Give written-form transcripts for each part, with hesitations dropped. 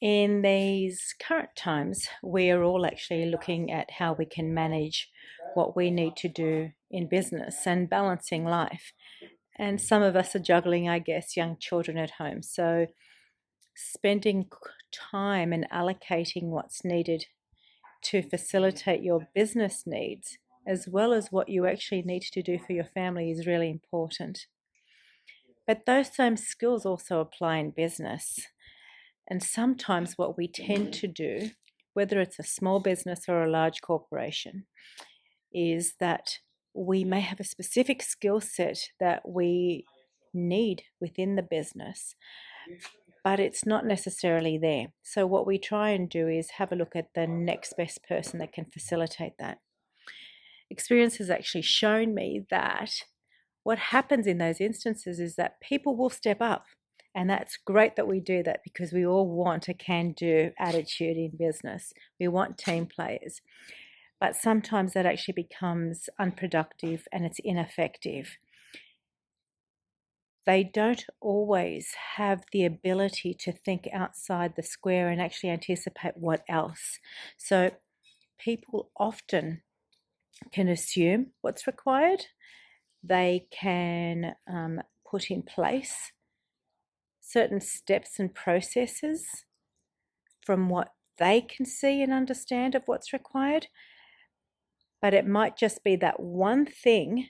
In these current times, we are all actually looking at how we can manage what we need to do in business and balancing life. And some of us are juggling, I guess, young children at home. So spending time and allocating what's needed to facilitate your business needs, as well as what you actually need to do for your family, is really important. But those same skills also apply in business. And sometimes what we tend to do, whether it's a small business or a large corporation, is that we may have a specific skill set that we need within the business, but it's not necessarily there. So what we try and do is have a look at the next best person that can facilitate that. Experience has actually shown me that what happens in those instances is that people will step up. And that's great that we do that, because we all want a can-do attitude in business. We want team players. But sometimes that actually becomes unproductive and it's ineffective. They don't always have the ability to think outside the square and actually anticipate what else. So people often can assume what's required. They can put in place certain steps and processes from what they can see and understand of what's required, but it might just be that one thing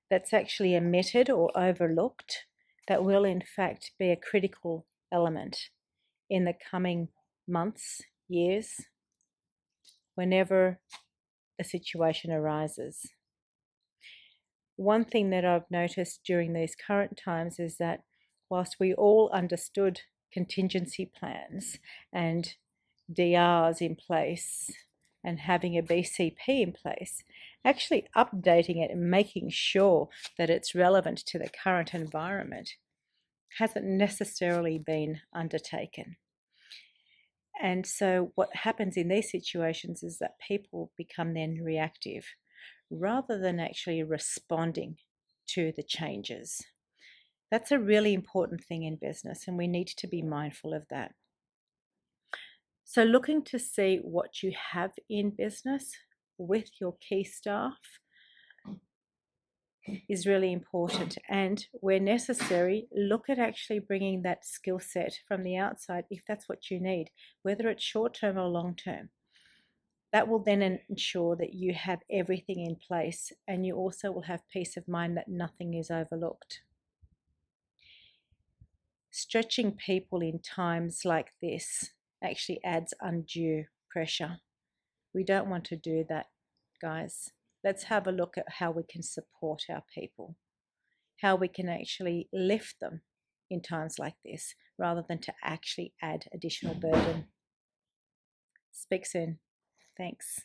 that's actually omitted or overlooked that will in fact be a critical element in the coming months, years, whenever a situation arises. One thing that I've noticed during these current times is that whilst we all understood contingency plans and DRs in place and having a BCP in place, actually updating it and making sure that it's relevant to the current environment hasn't necessarily been undertaken. And so what happens in these situations is that people become then reactive rather than actually responding to the changes. That's a really important thing in business, and we need to be mindful of that. So looking to see what you have in business with your key staff is really important, and where necessary, look at actually bringing that skill set from the outside if that's what you need, whether it's short-term or long-term. That will then ensure that you have everything in place, and you also will have peace of mind that nothing is overlooked. Stretching people in times like this actually adds undue pressure. We don't want to do that, guys. Let's have a look at how we can support our people, how we can actually lift them in times like this, rather than to actually add additional burden. Speak soon. Thanks.